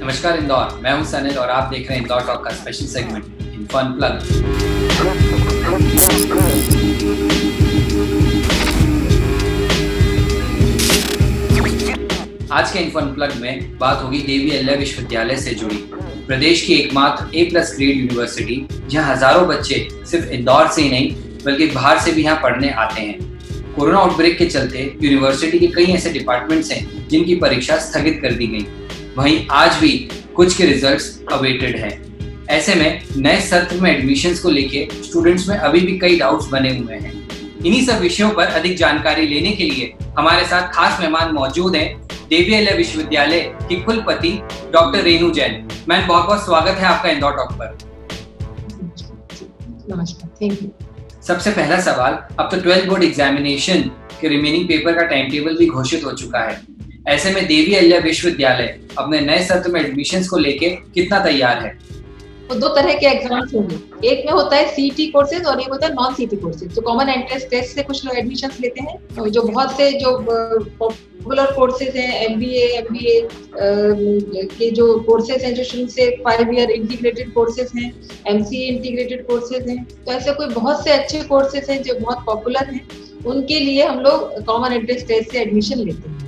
नमस्कार इंदौर, मैं हूं सनिल और आप देख रहे हैं इंदौर टॉक का स्पेशल सेगमेंट इनफन प्लग। आज के इनफन प्लग में बात होगी देवी अहिल्या विश्वविद्यालय से जुड़ी प्रदेश की एकमात्र A+ ग्रेड यूनिवर्सिटी, जहां हजारों बच्चे सिर्फ इंदौर से ही नहीं बल्कि बाहर से भी यहाँ पढ़ने आते हैं। कोरोना आउटब्रेक के चलते यूनिवर्सिटी के कई ऐसे डिपार्टमेंट्स हैं जिनकी परीक्षा स्थगित कर दी गई। वहीं आज भी कुछ के रिजल्ट्स अवेटेड हैं। ऐसे में नए सत्र में एडमिशंस को लेके स्टूडेंट्स में अभी भी कई डाउट्स बने हुए हैं। इन्हीं सब विषयों पर अधिक जानकारी लेने के लिए हमारे साथ खास मेहमान मौजूद हैं देवी अहिल्या विश्वविद्यालय की कुलपति डॉक्टर रेणु जैन। मैम, बहुत बहुत स्वागत है आपका इंदौर टॉक पर। नमस्कार, थैंक यू। सबसे पहला सवाल, अब तो 12th बोर्ड एग्जामिनेशन के रिमेनिंग पेपर का टाइम टेबल भी घोषित हो चुका है। ऐसे में देवी अहिल्या विश्वविद्यालय अपने नए सत्र में एडमिशंस को लेके कितना तैयार है? तो दो तरह के एग्जाम्स होंगे, एक में होता है सीईटी कोर्सेज और एक होता है नॉन सीईटी कोर्सेज। तो कॉमन एंट्रेंस टेस्ट से कुछ लोग एडमिशंस लेते हैं, और जो बहुत से जो पॉपुलर कोर्सेज हैं, एमबीए के जो कोर्सेज हैं जो शुरू से 5 ईयर इंटीग्रेटेड कोर्सेज हैं, एमसीए इंटीग्रेटेड कोर्सेज हैं, तो ऐसे कोई बहुत से अच्छे कोर्सेज हैं जो बहुत पॉपुलर हैं, उनके लिए हम लोग कॉमन एंट्रेंस टेस्ट से एडमिशन लेते हैं।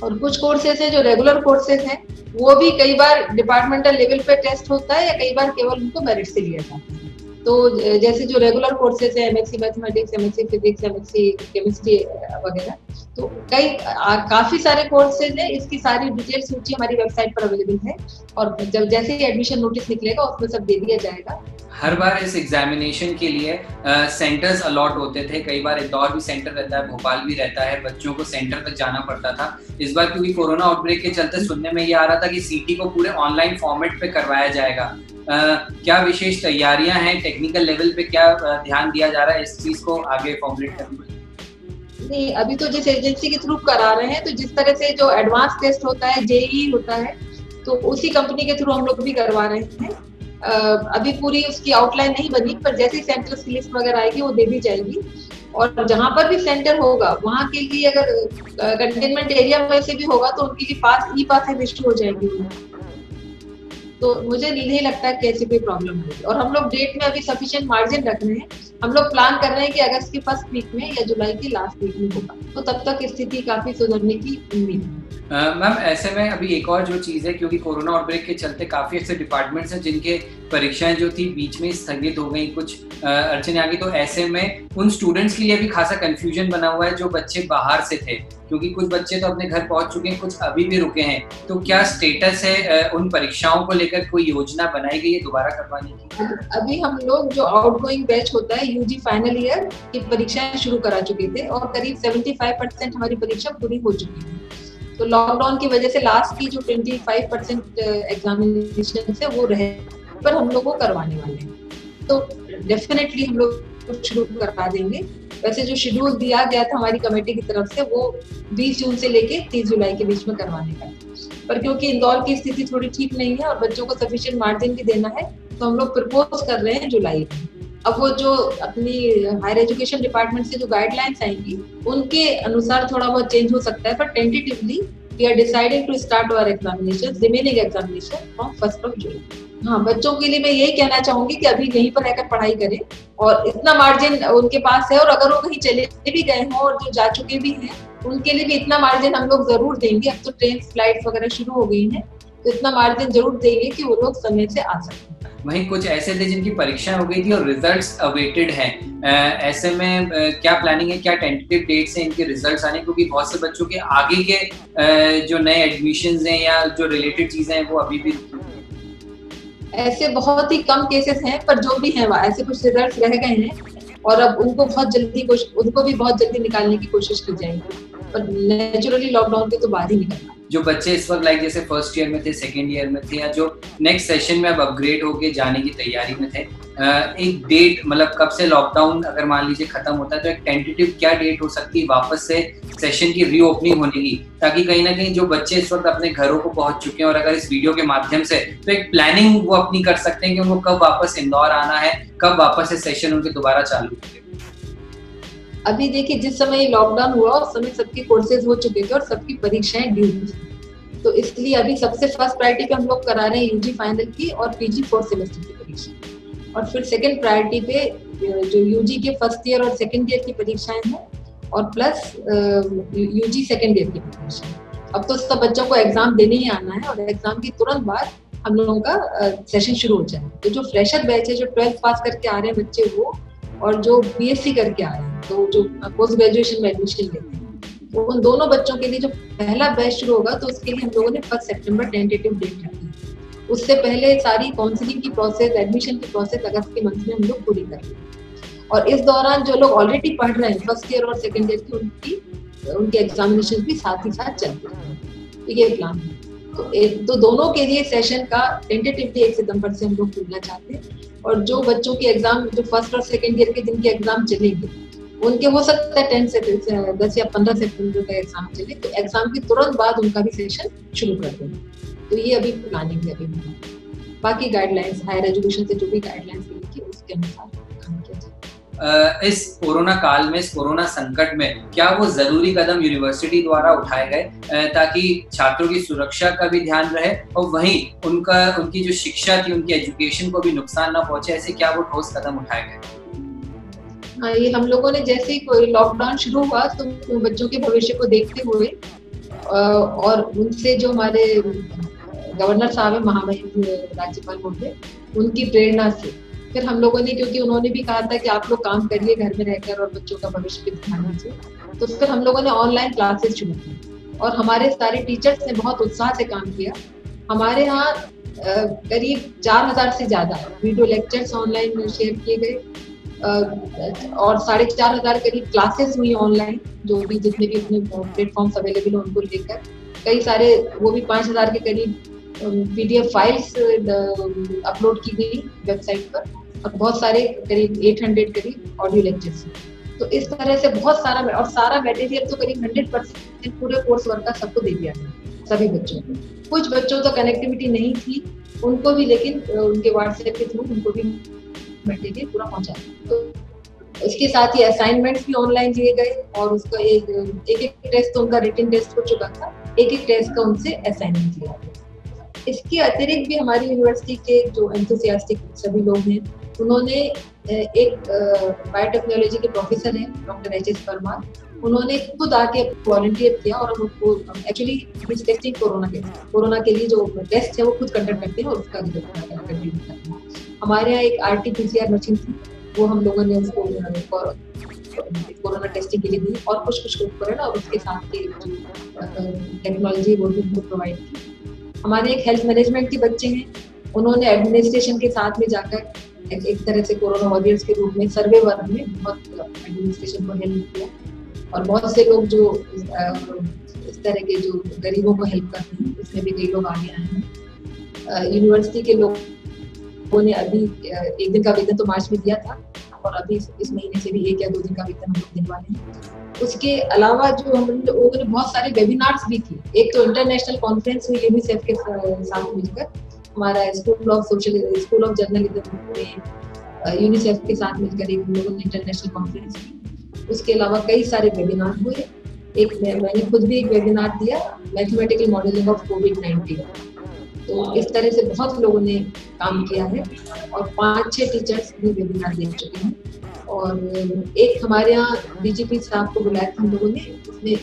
और कुछ कोर्सेज हैं जो रेगुलर कोर्सेज हैं, वो भी कई बार डिपार्टमेंटल लेवल पे टेस्ट होता है या कई बार केवल उनको मेरिट से लिया जाता है। तो जैसे जो रेगुलर कोर्सेज है, MSc mathematics, MSc physics, MSc chemistry वगैरह, तो काफी सारे कोर्सेज हैं। इसकी सारी डिटेल सूची हमारी वेबसाइट पर अवेलेबल है, और जब जैसे ही एडमिशन नोटिस निकलेगा उसमें सब दे दिया जाएगा। हर बार इस एग्जामिनेशन के लिए सेंटर्स अलॉट होते थे। कई बार इंदौर भी सेंटर रहता है, भोपाल भी रहता है, बच्चों को सेंटर तक जाना पड़ता था। इस बार क्योंकि कोरोना आउटब्रेक के चलते सुनने में ये आ रहा था कि सीटी को पूरे ऑनलाइन फॉर्मेट पे करवाया जाएगा। क्या विशेष तैयारियां हैं? टेक्निकल लेवल पे क्या ध्यान दिया जा रहा है इस चीज को आगे फॉर्मुलेट करने में? नहीं, अभी तो जिस एजेंसी के थ्रू करा रहे हैं, तो जिस तरह से जो एडवांस टेस्ट होता है, जेईई होता है, तो उसी कंपनी के थ्रू हम लोग भी करवा रहे हैं। अभी पूरी उसकी आउटलाइन नहीं बनी, पर जैसे ही सेंटर्स की लिस्ट वगैरह आएगी वो दे दी जाएगी। और जहां पर भी सेंटर होगा वहां के लिए अगर कंटेनमेंट एरिया में से भी होगा तो उनके लिए ई-पास इशू हो जाएगी। तो मुझे नहीं लगता कि ऐसी कोई प्रॉब्लम होगी। और हम लोग डेट में अभी सफिशिएंट मार्जिन रख रहे हैं। हम लोग प्लान कर रहे हैं कि अगस्त के फर्स्ट वीक में या जुलाई के लास्ट वीक में होगा, तो तब तक स्थिति काफी सुधरने की उम्मीद है। मैम, ऐसे में अभी एक और जो चीज़ है, क्योंकि कोरोना आउटब्रेक के चलते काफ़ी ऐसे डिपार्टमेंट्स हैं जिनके परीक्षाएं जो थी बीच में स्थगित हो गई, कुछ अड़चने आ गई। तो ऐसे में उन स्टूडेंट्स के लिए भी खासा कंफ्यूजन बना हुआ है जो बच्चे बाहर से थे, क्योंकि कुछ बच्चे तो अपने घर पहुंच चुके हैं, कुछ अभी भी रुके हैं। तो क्या स्टेटस है उन परीक्षाओं को लेकर? कोई योजना बनाई गई है दोबारा करवाने की? अभी हम लोग जो आउटगोइंग बैच होता है यूजी फाइनल ईयर की परीक्षाएं शुरू करा चुके थे, और करीब 75% हमारी परीक्षा पूरी हो चुकी है। तो लॉकडाउन की वजह से लास्ट की जो 25% एग्जामिनेशन है वो रहे, पर हम लोग को करवाने वाले हैं। तो डेफिनेटली हम लोग शुरू करवा देंगे। वैसे जो शेड्यूल दिया गया था हमारी कमेटी की तरफ से, वो 20 जून से लेके 30 जुलाई के बीच में करवाने का, पर क्योंकि इंदौर की स्थिति थोड़ी ठीक नहीं है और बच्चों को सफिशिएंट मार्जिन भी देना है, तो हम लोग प्रपोज कर रहे हैं जुलाई में। अब वो जो अपनी हायर एजुकेशन डिपार्टमेंट से जो गाइडलाइंस आएंगी उनके अनुसार थोड़ा बहुत चेंज हो सकता है, पर tentatively we are deciding to start our examinations, remaining examination from 1 July. हाँ, बच्चों के लिए मैं यही कहना चाहूंगी कि अभी यहीं पर रहकर पढ़ाई करें, और इतना मार्जिन उनके पास है, और अगर वो कहीं चले भी गए हों और जो जा चुके भी हैं उनके लिए भी इतना मार्जिन हम लोग जरूर देंगे। अब तो ट्रेन फ्लाइट वगैरह शुरू हो गई हैं, तो इतना मार्जिन जरूर देंगे कि वो लोग समय से आ सकें। वहीं कुछ ऐसे थे जिनकी परीक्षाएं हो गई थी और रिजल्ट्स अवेटेड हैं। ऐसे में क्या प्लानिंग है, क्या टेंटेटिव डेट्स हैं इनके रिजल्ट्स आने? क्योंकि बहुत से बच्चों के आगे के जो नए एडमिशंस हैं या जो रिलेटेड चीजें हैं वो अभी भी ऐसे बहुत ही कम केसेस हैं, पर जो भी हैं ऐसे कुछ रिजल्ट्स रह गए हैं, और अब उनको भी बहुत जल्दी निकालने की कोशिश की जाएगी, पर नेचुरली लॉकडाउन के तो बाद ही निकलना। जो बच्चे इस वक्त लाइक जैसे फर्स्ट ईयर में थे, सेकेंड ईयर में थे, या जो नेक्स्ट सेशन में अब अपग्रेड होके जाने की तैयारी में थे, एक डेट मतलब कब से लॉकडाउन अगर मान लीजिए खत्म होता है, तो एक टेंटेटिव क्या डेट हो सकती है वापस से सेशन की रीओपनिंग होने की, ताकि कहीं ना कहीं जो बच्चे इस वक्त अपने घरों को पहुंच चुके हैं और अगर इस वीडियो के माध्यम से, तो एक प्लानिंग वो अपनी कर सकते हैं कि उनको कब वापस इंदौर आना है, कब वापस से सेशन उनके दोबारा चालू होंगे। अभी देखिए, जिस समय लॉकडाउन हुआ उस समय सबके कोर्सेज हो चुके थे और सबकी परीक्षाएं ड्यू थी, तो इसलिए अभी सबसे फर्स्ट प्रायोरिटी पे हम लोग करा रहे हैं यूजी फाइनल की और पीजी फोर्थ सेमेस्टर की परीक्षा, और फिर सेकंड प्रायोरिटी पे जो यूजी के फर्स्ट ईयर और सेकंड ईयर की परीक्षाएं हैं और प्लस यूजी सेकंड ईयर की परीक्षा। अब तो सब बच्चों को एग्जाम देने ही आना है और एग्जाम के तुरंत बाद हम लोगों का सेशन शुरू हो जाए। तो जो फ्रेशर बैच है, जो 12th पास करके आ रहे हैं बच्चे वो, और जो बीएससी करके आ रहे हैं, तो जो पोस्ट ग्रेजुएशन में एडमिशन लेते हैं, तो उन दोनों बच्चों के लिए जो पहला बैच शुरू होगा तो उसके लिए हम लोगों ने 1 सितंबर टेंटेटिव डेट रखी है। उससे पहले सारी काउंसलिंग की प्रोसेस, एडमिशन की प्रोसेस अगस्त के मंथ में हम लोग पूरी कर लेंगे। और इस दौरान जो लोग ऑलरेडी पढ़ रहे हैं फर्स्ट ईयर और सेकेंड ईयर की, उनके एग्जामिनेशन भी साथ ही साथ चल रहे हैं। तो ये प्लान है। तो दोनों के लिए सेशन का टेंटेटिवली 1 सितंबर से हम लोग खोलना चाहते हैं। और जो बच्चों के एग्जाम, जो फर्स्ट और सेकेंड ईयर के जिनके एग्जाम चलेंगे, उनके हो सकता है 10 या 15 सितंबर का एग्जाम चले, तो एग्जाम के तुरंत बाद उनका भी सेशन शुरू कर देंगे। तो ये अभी प्लानिंग है। अभी बाकी गाइडलाइंस, हायर एजुकेशन से जो भी गाइडलाइंस मिलेगी उसके अनुसार काम किया जाए। इस कोरोना काल में, इस कोरोना संकट में क्या वो जरूरी कदम यूनिवर्सिटी द्वारा उठाए गए ताकि छात्रों की सुरक्षा का भी ध्यान रहे और वहीं उनकी जो शिक्षा थी, उनकी एजुकेशन को भी नुकसान ना पहुंचे, ऐसे क्या वो ठोस कदम उठाए गए? ये हम लोगों ने जैसे ही कोई लॉकडाउन शुरू हुआ तो बच्चों के भविष्य को देखते हुए और उनसे जो हमारे गवर्नर साहब है, महामहिम राज्यपाल महोदय, उनकी प्रेरणा से फिर हम लोगों ने, क्योंकि उन्होंने भी कहा था कि आप लोग काम करिए घर में रहकर और बच्चों का भविष्य पे ध्यान दीजिए, तो फिर हम लोगों ने ऑनलाइन क्लासेस शुरू की और हमारे सारे टीचर्स ने बहुत उत्साह से काम किया। हमारे यहाँ करीब 4000 से ज्यादा वीडियो लेक्चर्स ऑनलाइन शेयर किए गए और 4500 करीब क्लासेस हुई ऑनलाइन, जो भी जितने भी अपने प्लेटफॉर्म्स अवेलेबल हैं उनको लेकर। कई सारे, वो भी 5000 के करीब PDF फाइल्स अपलोड की गई वेबसाइट पर, और बहुत सारे करीब 800 करीब ऑडियो लेक्चर्स। तो इस तरह से बहुत सारा, और सारा मटेरियल तो करीब 100% पूरे कोर्स वर्क का सबको दे दिया गया सभी बच्चों को। कुछ बच्चों तो कनेक्टिविटी नहीं थी, उनको भी, लेकिन उनके व्हाट्सएप के थ्रू उनको भी मटेरियल पूरा पहुंचा। तो इसके साथ ही असाइनमेंट्स भी ऑनलाइन दिए गए और उसका एक टेस्ट तो उनका रिटन टेस्ट हो चुका था, एक टेस्ट का उनसे असाइनमेंट लिया गया। इसके अतिरिक्त भी हमारी यूनिवर्सिटी के जो एंथुसियास्टिक सभी लोग हैं, उन्होंने एक बायोटेक्नोलॉजी के प्रोफेसर हैं डॉक्टर HS परमार, उन्होंने खुद आके वॉलंटियर किया और उनको एक्चुअली टेस्टिंग कोरोना के लिए जो टेस्ट है वो खुद कंडक्ट करते हैं और उसका रिजल्ट कंटिन्यू करते हैं। हमारे यहाँ एक RT-PCR मशीन थी, वो हम लोगों ने उसको कोरोना टेस्टिंग के लिए दी और कुछ उपकरण और उसके साथ के टेक्नोलॉजी वो भी उनको प्रोवाइड की। हमारे एक हेल्थ मैनेजमेंट के बच्चे हैं, उन्होंने एडमिनिस्ट्रेशन के साथ में जाकर एक तरह से कोरोना वॉरियर्स के रूप में सर्वे वर्क में बहुत एडमिनिस्ट्रेशन को हेल्प किया। और बहुत से लोग जो इस तरह के जो गरीबों को हेल्प करते हैं, उसमें भी कई लोग आगे आए हैं। यूनिवर्सिटी के लोगों ने अभी 1 दिन का वेतन तो मार्च में दिया था और अभी इस महीने से भी 1 या 2 दिन का वेतन हम लोग देने वाले हैं। उसके अलावा जो हम लोगों ने बहुत सारे वेबिनार्स भी किए। एक तो इंटरनेशनल कॉन्फ्रेंस हुई यूनिसेफ के साथ मिलकर, हमारा स्कूल ऑफ जर्नलिज्म में यूनिसेफ के साथ मिलकर एक लोगों ने इंटरनेशनल कॉन्फ्रेंस की। उसके अलावा कई सारे वेबिनार हुए। मैंने खुद भी एक वेबिनार दिया, मैथमेटिकल मॉडलिंग ऑफ कोविड-19। तो इस तरह से बहुत लोगों ने काम किया है और 5-6 टीचर्स भी वेबिनार दे चुके हैं। और एक हमारे यहाँ DGP साहब को बुलाया था हम लोगों ने, उसमें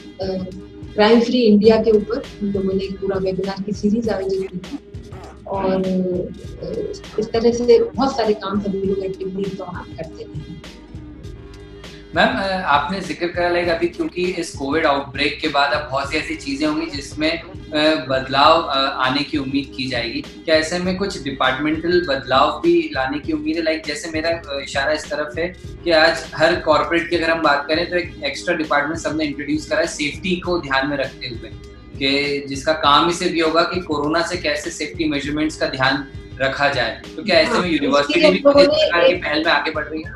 क्राइम फ्री इंडिया के ऊपर हम लोगों ने एक पूरा वेबिनार की सीरीज आयोजित की थी। और इस तरह से बहुत सारे काम सभी लोग एक्टिवली करते हैं। मैम, आपने जिक्र करा लाइक अभी, क्योंकि इस कोविड आउटब्रेक के बाद अब बहुत सी ऐसी चीजें होंगी जिसमें बदलाव आने की उम्मीद की जाएगी। क्या ऐसे में कुछ डिपार्टमेंटल बदलाव भी लाने की उम्मीद है? लाइक जैसे मेरा इशारा इस तरफ है कि आज हर कॉर्पोरेट की अगर हम बात करें तो एक एक्स्ट्रा डिपार्टमेंट सबने इंट्रोड्यूस करा है सेफ्टी को ध्यान में रखते हुए, कि जिसका काम इसे भी होगा कि कोरोना से कैसे सेफ्टी मेजरमेंट्स का ध्यान रखा जाए। तो क्या ऐसे में यूनिवर्सिटी भी किसी प्रकार की पहल में आगे बढ़ रही है?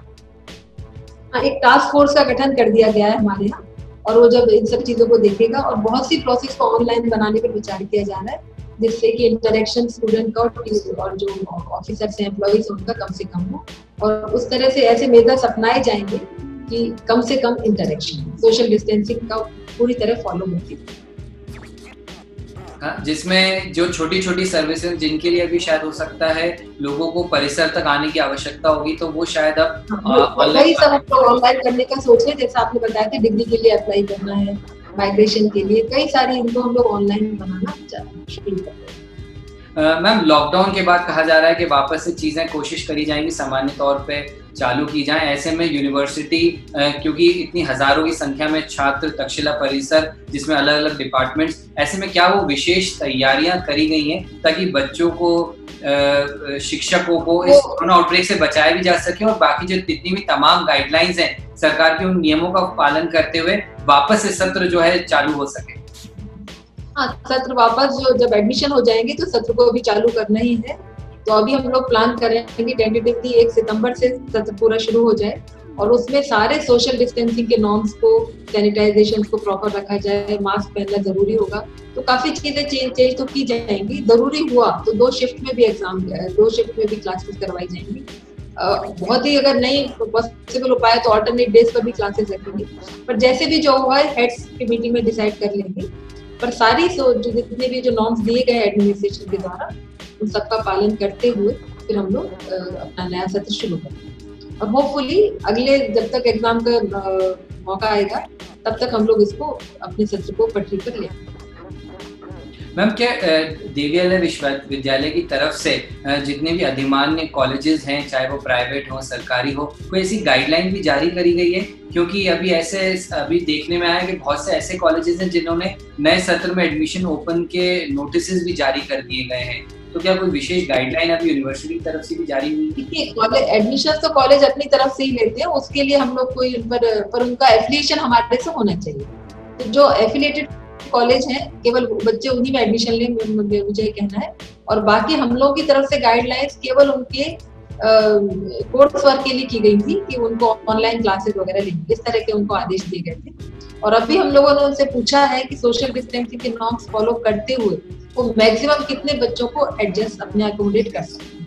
एक टास्क फोर्स का गठन कर दिया गया है हमारे यहाँ, और वो जब इन सब चीजों को देखेगा और बहुत सी प्रोसेस को ऑनलाइन बनाने पर विचार किया जा रहा है, जिससे कि इंटरेक्शन स्टूडेंट का और जो ऑफिसर्स हैं, एम्प्लॉइज उनका कम से कम हो। और उस तरह से ऐसे मेजर्स अपनाए जाएंगे कि कम से कम इंटरेक्शन, सोशल डिस्टेंसिंग का पूरी तरह फॉलो होगी। जिसमें जो छोटी छोटी सर्विसेज जिनके लिए भी शायद हो सकता है लोगों को परिसर तक आने की आवश्यकता होगी, तो वो शायद अब वही सब हम लोग ऑनलाइन करने का सोच रहे हैं। जैसा आपने बताया था डिग्री के लिए अप्लाई करना है, माइग्रेशन के लिए, कई सारी इनको हम लोग ऑनलाइन बनाना शुरू कर रहे हैं। मैम, लॉकडाउन के बाद कहा जा रहा है कि वापस से चीज़ें कोशिश करी जाएंगी सामान्य तौर पे चालू की जाएं। ऐसे में यूनिवर्सिटी, क्योंकि इतनी हजारों की संख्या में छात्र, तक्षशिला परिसर जिसमें अलग अलग डिपार्टमेंट्स, ऐसे में क्या वो विशेष तैयारियां करी गई हैं ताकि बच्चों को, शिक्षकों को इस कोरोना आउटब्रेक से बचाया भी जा सके और बाकी जो जितनी भी तमाम गाइडलाइंस हैं सरकार के उन नियमों का पालन करते हुए वापस से सत्र जो है चालू हो सके? हाँ, सत्र वापस जो जब एडमिशन हो जाएंगे तो सत्र को भी चालू करना ही है। तो अभी हम लोग प्लान कर रहे हैं कि टेंटेटिवली 1 सितंबर से सत्र पूरा शुरू हो जाए और उसमें सारे सोशल डिस्टेंसिंग के नॉर्म्स को, सैनिटाइजेशन को प्रॉपर रखा जाए, मास्क पहनना जरूरी होगा। तो काफी चीजें चेंज तो की जाएंगी। जरूरी हुआ तो 2 शिफ्ट में भी क्लासेस करवाई जाएंगी। बहुत ही अगर नहीं पॉसिबल हो पाया तो ऑल्टरनेट डेज पर भी क्लासेस रखेंगे। पर जैसे भी जो हुआ है हेड्स की मीटिंग में डिसाइड कर लेंगे। पर सारी जो जितने भी जो नॉर्म्स दिए गए एडमिनिस्ट्रेशन के द्वारा उन सबका पालन करते हुए फिर हम लोग अपना नया सत्र शुरू करेंगे और होपफुली अगले जब तक एग्जाम का मौका आएगा तब तक हम लोग इसको अपने सत्र को पटरी पर लेंगे। मैम, क्या DVLA विश्वविद्यालय की तरफ से जितने भी अधिमान्य कॉलेजेस हैं, चाहे वो प्राइवेट हो, सरकारी हो, कोई ऐसी गाइडलाइन भी जारी करी गई है? क्योंकि अभी देखने में आया कि बहुत से ऐसे कॉलेजेस हैं जिन्होंने नए सत्र में एडमिशन ओपन के नोटिसेस भी जारी कर दिए गए हैं। तो क्या कोई विशेष गाइडलाइन अभी यूनिवर्सिटी की तरफ से भी जारी हुई? देखिए, कॉलेज एडमिशन तो कॉलेज अपनी तरफ से ही लेते हैं, उसके लिए हम लोग कोई पर उनका एफिलिएशन हमारे से होना चाहिए। तो जो एफिलिएटेड कॉलेज हैं केवल बच्चे उन्हीं में एडमिशन लें, मुझे कहना है। और बाकी हम लोग की तरफ से गाइडलाइंस केवल उनके कोर्स वर्क के लिए की गई थी कि उनको ऑनलाइन क्लासेस वगैरह लेंगे, इस तरह के उनको आदेश दिए गए थे। और अभी हम लोगों ने उनसे पूछा है कि सोशल डिस्टेंसिंग के नॉर्म्स फॉलो करते हुए वो मैक्सिमम कितने बच्चों को एडजस्ट अपने अकोमोडेट कर सकते हैं।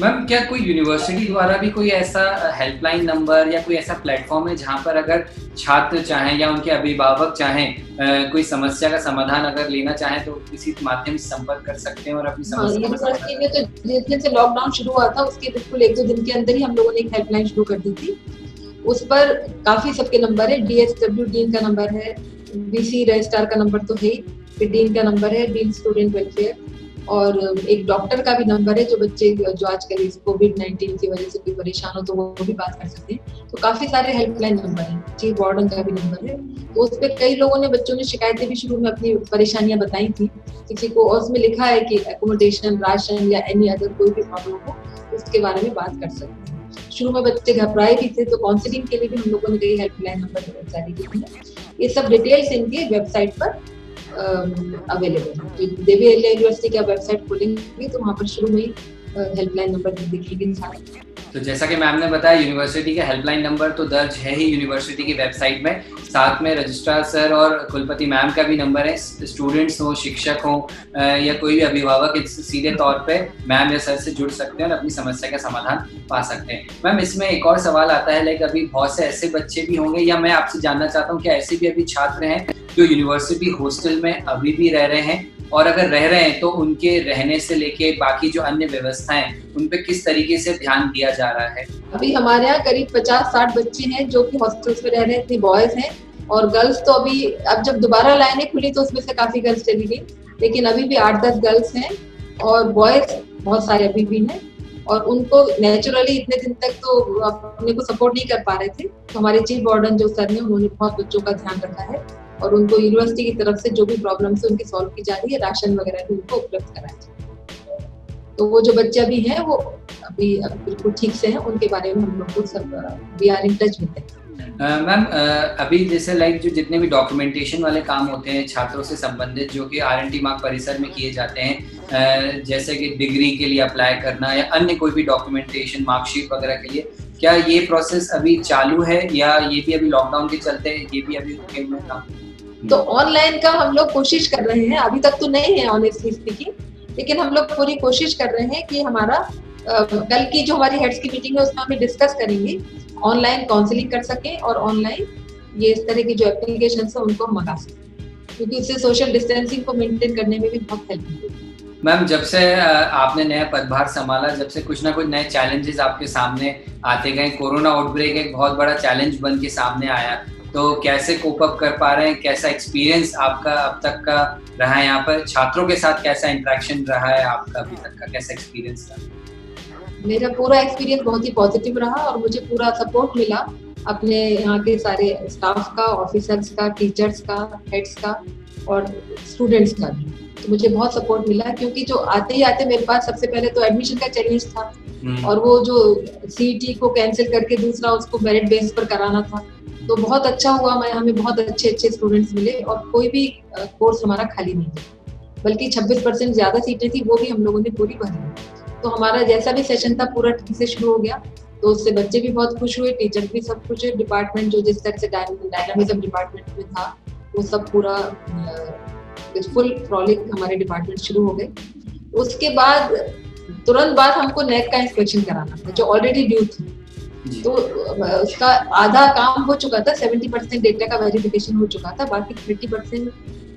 मैम, क्या कोई यूनिवर्सिटी द्वारा भी कोई ऐसा हेल्पलाइन नंबर या कोई ऐसा प्लेटफॉर्म है जहां पर अगर छात्र चाहें या उनके अभिभावक चाहें कोई समस्या का समाधान अगर लेना चाहें तो किसी माध्यम से संपर्क कर सकते हैं और अपनी समस्या? यूनिवर्सिटी में तो जिस दिन से लॉकडाउन शुरू हुआ था उसके बिल्कुल 1-2 दिन के अंदर ही हम लोगों ने एक हेल्पलाइन शुरू कर दी थी। उस पर काफी सबके नंबर है। DSW डीन का नंबर है, VC रजिस्ट्रार का नंबर तो है, फिर डीन का नंबर है, डीन स्टूडेंट वेलफेयर, और एक डॉक्टर का भी नंबर है जो बच्चे जो आजकल इस कोविड-19 की वजह से कोई परेशान हो तो वो भी बात कर सकते हैं। तो काफी सारे हेल्पलाइन नंबर हैं। चीफ वार्डन का भी नंबर है। तो उस पर कई लोगों ने, बच्चों ने शिकायतें भी शुरू में अपनी परेशानियां बताई थी किसी को, और उसमें लिखा है कि एकोमोडेशन, राशन या एनी अदर कोई भी प्रॉब्लम हो उसके बारे में बात कर सकते हैं। शुरू में बच्चे घबराए भी थे तो काउंसलिंग के लिए भी हम लोगों ने कई हेल्पलाइन नंबर जारी किए हैं। ये सब डिटेल्स इनके वेबसाइट पर अवेलेबल है। DVLA यूनिवर्सिटी का वेबसाइट खोलेंगे तो वहाँ पर शुरू में ही हेल्पलाइन नंबर दिखेंगे सारे। तो जैसा कि मैम ने बताया, यूनिवर्सिटी का हेल्पलाइन नंबर तो दर्ज है ही यूनिवर्सिटी की वेबसाइट में, साथ में रजिस्ट्रार सर और कुलपति मैम का भी नंबर है। स्टूडेंट्स हो, शिक्षक हो या कोई भी अभिभावक सीधे तौर पे मैम या सर से जुड़ सकते हैं और अपनी समस्या का समाधान पा सकते हैं। मैम, इसमें एक और सवाल आता है, लाइक अभी बहुत से ऐसे बच्चे भी होंगे, या मैं आपसे जानना चाहता हूँ कि ऐसे भी अभी छात्र हैं जो यूनिवर्सिटी हॉस्टल में अभी भी रह रहे हैं, और अगर रह रहे हैं तो उनके रहने से लेके बाकी जो अन्य व्यवस्थाएं उन पे किस तरीके से ध्यान दिया जा रहा है? अभी हमारे यहाँ करीब 50-60 बच्चे हैं जो कि हॉस्टल्स में रह रहे हैं। इतने बॉयज हैं और गर्ल्स तो अभी, अब जब दोबारा लाइनें खुली तो उसमें से काफी गर्ल्स चली गई, लेकिन अभी भी 8-10 गर्ल्स हैं और बॉयज बहुत सारे अभी भी हैं। और उनको नेचुरली इतने दिन तक तो अपने को सपोर्ट नहीं कर पा रहे थे, तो हमारे चीफ वार्डन जो सर ने, उन्होंने बहुत बच्चों का ध्यान रखा है और उनको यूनिवर्सिटी की तरफ से जो भी प्रॉब्लम्स है उनकी सॉल्व की जा रही है। राशन वगैरह भी उनको उपलब्ध कराया जा रहा है। तो वो जो बच्चे अभी हैं वो अभी बिल्कुल ठीक से हैं, उनके बारे में हम लोग को सब we are in touch with them. Ma'am, अभी जैसे लाइक जो जितने भी डॉक्यूमेंटेशन वाले काम होते हैं छात्रों से संबंधित जो कि R&T मार्ग परिसर में किए जाते हैं, जैसे कि डिग्री के लिए अप्लाई करना या अन्य कोई भी डॉक्यूमेंटेशन, मार्कशीट वगैरह के लिए, क्या ये प्रोसेस अभी चालू है या ये भी अभी लॉकडाउन के चलते ये भी अभी रुके हुए काम? तो ऑनलाइन का हम लोग कोशिश कर रहे हैं, अभी तक तो नहीं है ऑनेस्टली स्पीकिंग, लेकिन हम लोग पूरी कोशिश कर रहे हैं कि हमारा कल की जो हमारी हेड्स की मीटिंग है उसमें हम डिस्कस करेंगे, ऑनलाइन काउंसलिंग कर सकें और ऑनलाइन ये इस तरह की जो एप्लीकेशन है उनको हम मंगा सकें। क्योंकि उससे सोशल डिस्टेंसिंग को मेंटेन करने में भी बहुत हेल्प मिलेगी। मैम, जब से आपने नया पदभार संभाला, जब से कुछ ना कुछ नए चैलेंजेस आपके सामने आते गए, कोरोना आउटब्रेक एक बहुत बड़ा चैलेंज बन के सामने आया, तो कैसे कोप अप कर पा रहे हैं? कैसा एक्सपीरियंस आपका अब तक का रहा है यहाँ पर? छात्रों के साथ कैसा इंटरेक्शन रहा है आपका अभी तक का? कैसा एक्सपीरियंस रहा? मेरा पूरा एक्सपीरियंस बहुत ही पॉजिटिव रहा और मुझे पूरा सपोर्ट मिला अपने यहाँ के सारे स्टाफ का, ऑफिसर्स का, टीचर्स का, हेड्स का और स्टूडेंट्स का भी। तो मुझे बहुत सपोर्ट मिला, क्योंकि जो आते ही आते मेरे पास सबसे पहले तो एडमिशन का चैलेंज था और वो जो सीईटी को कैंसिल करके दूसरा उसको मेरिट बेस पर कराना था। तो बहुत अच्छा हुआ, हमें बहुत अच्छे स्टूडेंट्स मिले और कोई भी कोर्स हमारा खाली नहीं था, बल्कि 26% ज्यादा सीटें थी, वो भी हम लोगों ने पूरी भरी। तो हमारा जैसा भी सेशन था पूरा ठीक से शुरू हो गया, तो उससे बच्चे भी बहुत खुश हुए, टीचर भी सब खुश हुए, डिपार्टमेंट जो जिस तरह से डायनामिज्म डिपार्टमेंट में था वो सब पूरा फुल फ्रॉलिक हमारे डिपार्टमेंट शुरू हो गए। उसके बाद तुरंत बाद हमको नेक का इंस्पेक्शन कराना था, जो ऑलरेडी ड्यू थी। तो उसका आधा काम हो चुका था, 70% डेटा का वेरिफिकेशन हो चुका था, बाकी 30%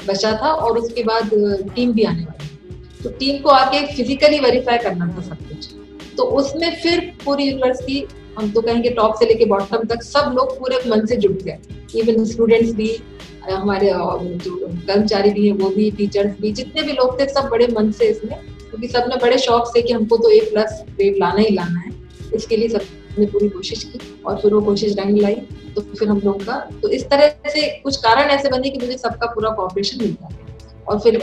बचा था और उसके बाद टीम भी आने वाली। तो टीम को आके फिजिकली वेरीफाई करना था सब कुछ। तो उसमें फिर पूरी यूनिवर्सिटी, हम तो कहेंगे टॉप से लेके बॉटम तक, सब लोग पूरे मन से जुट गए। इवन स्टूडेंट्स भी, हमारे जो कर्मचारी भी हैं वो भी, टीचर्स भी, जितने भी लोग थे सब बड़े मन से इसमें, क्योंकि सबने बड़े शौक से कि हमको तो A+ ग्रेड लाना ही लाना है, इसके लिए सबने पूरी कोशिश की और फिर वो कोशिश रंग लाई। तो फिर हम लोग का तो इस तरह से कुछ कारण ऐसे बने कि मुझे सबका पूरा कोऑपरेशन मिलता है और फिर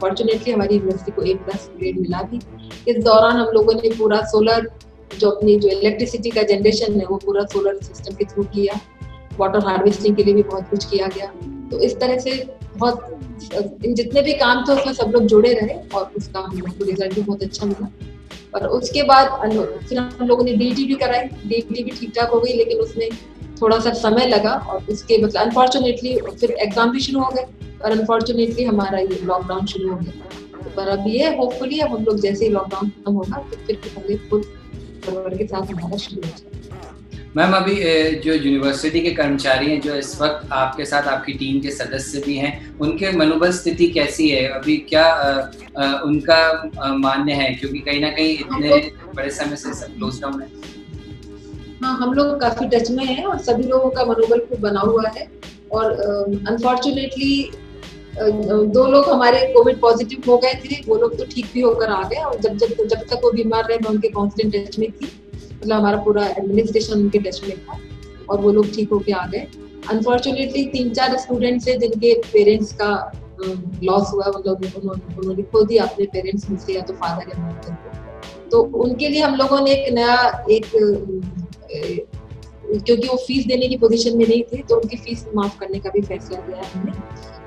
फॉर्चुनेटली हमारी यूनिवर्सिटी को A+ ग्रेड मिला भी। इस दौरान हम लोगों ने पूरा सोलर, जो अपनी जो इलेक्ट्रिसिटी का जनरेशन है वो पूरा सोलर सिस्टम के थ्रू किया, वाटर हार्वेस्टिंग के लिए भी बहुत कुछ किया गया। तो इस तरह से बहुत जितने भी काम थे उसमें सब लोग जुड़े रहे और उसका हम लोग को रिजल्ट भी बहुत अच्छा मिला। और उसके बाद फिर हम लोगों ने DET भी कराई, DET भी ठीक ठाक हो गई, लेकिन उसमें थोड़ा सा समय लगा और उसके मतलब अनफॉर्चुनेटली फिर एग्जाम भी शुरू हो गए और अनफॉर्चुनेटली हमारा ये लॉकडाउन शुरू हो गया। तो पर अब ये होपफुली अब हम लोग जैसे ही लॉकडाउन खत्म होगा तो फिर पहले फुल सर्वर के साथ हमारा शुरू हो जाएगा। मैम, अभी जो यूनिवर्सिटी के कर्मचारी हैं, जो इस वक्त आपके साथ आपकी टीम के सदस्य भी हैं, उनके मनोबल स्थिति कैसी है अभी? क्या उनका मान्य है, क्योंकि कहीं ना कहीं इतने बड़े समय से सब क्लोज डाउन है? हाँ, हम लोग काफी टच में हैं और सभी लोगों का मनोबल खूब बना हुआ है। और अनफॉर्चुनेटली 2 लोग हमारे कोविड पॉजिटिव हो गए थे, वो लोग तो ठीक भी होकर आ गए और जब तक वो बीमार रहे मैं उनके कांस्टेंट टच में थी, मतलब हमारा पूरा एडमिनिस्ट्रेशन उनके टच में था और वो लोग ठीक होके आ गए। अनफॉर्चुनेटली 3-4 स्टूडेंट्स हैं जिनके पेरेंट्स का लॉस हुआ, मतलब उन्होंने खुद ही अपने पेरेंट्स में से या तो फादर या मदर को, तो उनके लिए हम लोगों ने एक नया क्योंकि वो फीस देने की पोजीशन में नहीं थे तो उनकी फीस माफ करने का भी फैसला लिया है हमने।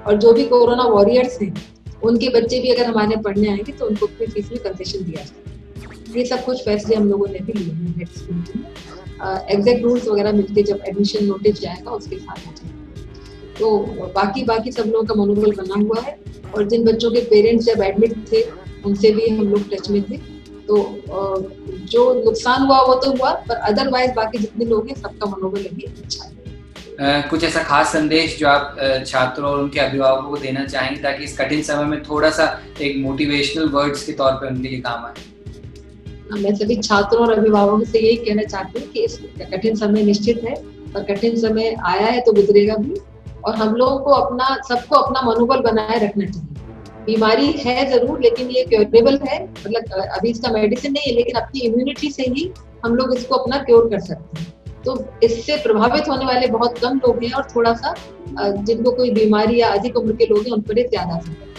और जो भी कोरोना वॉरियर्स हैं उनके बच्चे भी अगर हमारे पढ़ने आएंगे तो उनको अपनी फीस में कंसेशन दिया जाए। ये सब कुछ फैसले हम लोगों ने भी लिए हैं हेड स्कूल में। एग्जैक्ट रूल्स वगैरह मिलके जब एडमिशन नोटिस जाएगा उसके साथ आ जाएगा। तो बाकी सब लोगों का मनोबल बना हुआ है और जिन बच्चों के पेरेंट्स जब एडमिट थे उनसे भी हम लोग टच में थे। तो जो नुकसान हुआ वो तो हुआ, पर अदरवाइज बाकी जितने लोग हैं सबका मनोबल अभी अच्छा है। कुछ ऐसा खास संदेश जो आप छात्रों और उनके अभिभावकों को देना चाहेंगे ताकि इस कठिन समय में थोड़ा सा एक मोटिवेशनल वर्ड्स के तौर पे उनके लिए काम आए? मैं सभी छात्रों और अभिभावकों से यही कहना चाहती हूँ कि इस कठिन समय निश्चित है, पर कठिन समय आया है तो गुजरेगा भी और हम लोगों को सबको अपना मनोबल बनाए रखना चाहिए। बीमारी है जरूर लेकिन ये क्योरेबल है, मतलब अभी इसका मेडिसिन नहीं है लेकिन अपनी इम्यूनिटी से ही हम लोग इसको अपना क्योर कर सकते हैं। तो इससे प्रभावित होने वाले बहुत कम लोग हैं और थोड़ा सा जिनको कोई बीमारी या अधिक उम्र के लोग हैं उन पर ज्यादा असर है,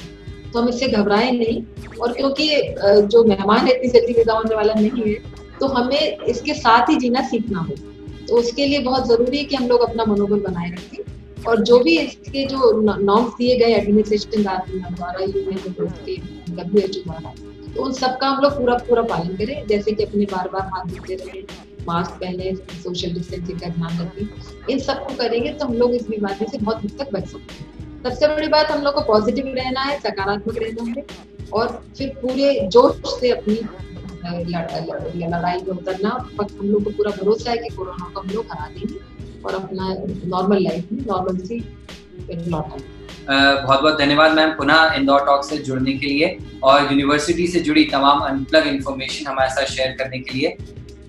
तो हम इससे घबराएं नहीं। और क्योंकि जो मेहमान है इतनी जल्दी विदा होने वाला नहीं है तो हमें इसके साथ ही जीना सीखना होगा। तो उसके लिए बहुत जरूरी है कि हम लोग अपना मनोबल बनाए रखें और जो भी इसके जो नॉर्म्स दिए गए एडमिनिस्ट्रेशन द्वारा, WHO द्वारा, तो उन सबका हम लोग पूरा पालन करें, जैसे कि अपने बार हाथ धोते रहे, मास्क पहने, सोशल डिस्टेंसिंग का ध्यान रखें। इन सबको करेंगे तो हम लोग इस बीमारी से बहुत हद तक बच सकते हैं। सबसे बड़ी बात हम लोग को पॉजिटिव रहना है, सकारात्मक रहना है और फिर पूरे जोश से अपनी लड़ाई में उतरना। हम लोग को पूरा भरोसा है कि कोरोना को हम लोग हरा देंगे और अपना नॉर्मल लाइफ में नॉर्मल सी लौटाएंगे। बहुत बहुत धन्यवाद मैम पुनः इंदौर टॉक से जुड़ने के लिए और यूनिवर्सिटी से जुड़ी तमाम अनप्लग इन्फॉर्मेशन हमारे साथ शेयर करने के लिए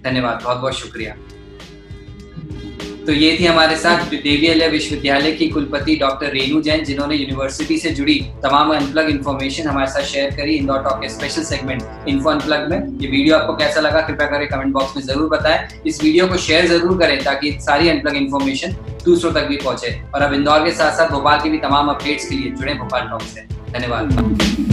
धन्यवाद, बहुत बहुत शुक्रिया। तो ये थी हमारे साथ देवी अहिल्या विश्वविद्यालय की कुलपति डॉक्टर रेनू जैन, जिन्होंने यूनिवर्सिटी से जुड़ी तमाम अनप्लग इन्फॉर्मेशन हमारे साथ शेयर करी इंदौर टॉक के स्पेशल सेगमेंट इन्फो अनप्लग में। ये वीडियो आपको कैसा लगा कृपया करके कमेंट बॉक्स में जरूर बताएं। इस वीडियो को शेयर जरूर करें ताकि सारी अनप्लग इन्फॉर्मेशन दूसरों तक भी पहुंचे। और अब इंदौर के साथ साथ भोपाल की भी तमाम अपडेट्स के लिए जुड़े भोपाल टॉक से। धन्यवाद।